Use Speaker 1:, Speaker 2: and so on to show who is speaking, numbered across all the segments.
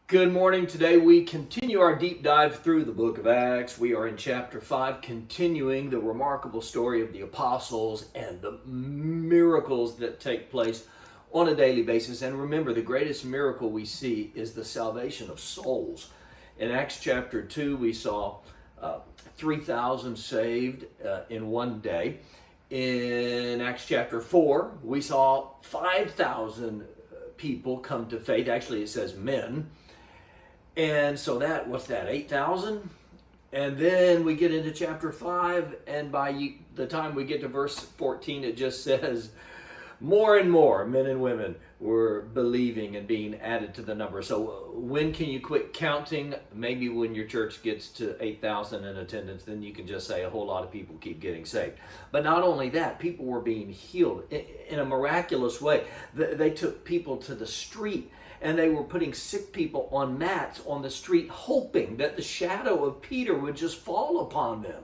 Speaker 1: Good morning. Today we continue our deep dive through the book of Acts. We are in chapter 5, continuing the remarkable story of the apostles and the miracles that take place on a daily basis. And remember, the greatest miracle we see is the salvation of souls. In Acts chapter 2, we saw 3,000 saved in one day. In Acts chapter 4, we saw 5,000 people come to faith. Actually, it says men. And so what's that, 8,000? And then we get into chapter 5, and by the time we get to verse 14, it just says more and more men and women were believing and being added to the number. So when can you quit counting? Maybe when your church gets to 8,000 in attendance, then you can just say a whole lot of people keep getting saved. But not only that, people were being healed in a miraculous way. They took people to the street, and they were putting sick people on mats on the street, hoping that the shadow of Peter would just fall upon them.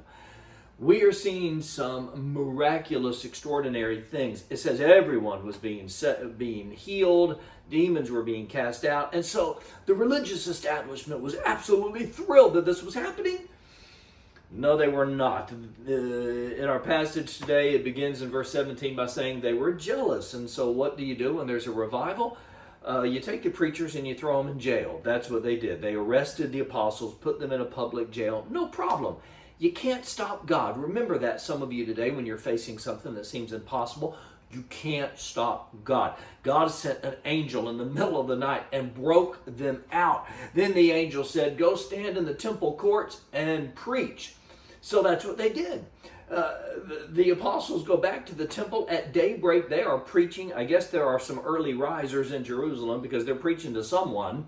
Speaker 1: We are seeing some miraculous, extraordinary things. It says everyone was being healed, demons were being cast out, and so the religious establishment was absolutely thrilled that this was happening. No, they were not. In our passage today, it begins in verse 17 by saying they were jealous. And so what do you do when there's a revival? You take the preachers and you throw them in jail. That's what they did. They arrested the apostles, put them in a public jail. No problem. You can't stop God. Remember that, some of you today, when you're facing something that seems impossible, you can't stop God. God sent an angel in the middle of the night and broke them out. Then the angel said, go stand in the temple courts and preach. So that's what they did. The apostles go back to the temple at daybreak. They are preaching. I guess there are some early risers in Jerusalem because they're preaching to someone.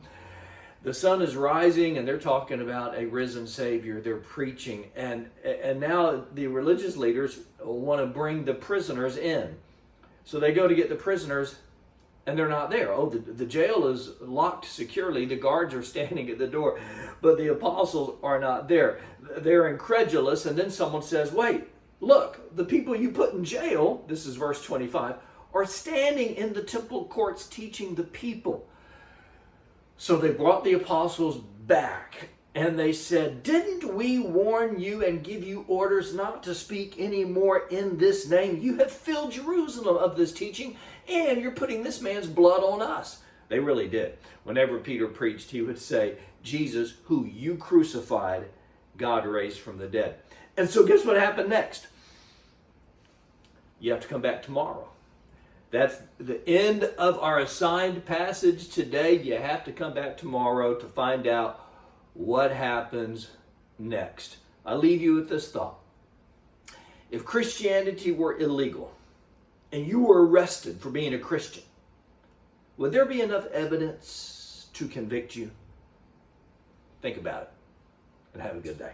Speaker 1: The sun is rising and they're talking about a risen Savior. They're preaching. And now the religious leaders want to bring the prisoners in. So they go to get the prisoners and they're not there. Oh, the jail is locked securely. The guards are standing at the door. But the apostles are not there. They're incredulous. And then someone says, wait, look, the people you put in jail, this is verse 25, are standing in the temple courts teaching the people. So they brought the apostles back and they said, didn't we warn you and give you orders not to speak anymore in this name? You have filled Jerusalem of this teaching and you're putting this man's blood on us. They really did. Whenever Peter preached, he would say, Jesus, who you crucified, God raised from the dead. And so guess what happened next? You have to come back tomorrow. That's the end of our assigned passage today. You have to come back tomorrow to find out what happens next. I leave you with this thought. If Christianity were illegal and you were arrested for being a Christian, would there be enough evidence to convict you? Think about it and have a good day.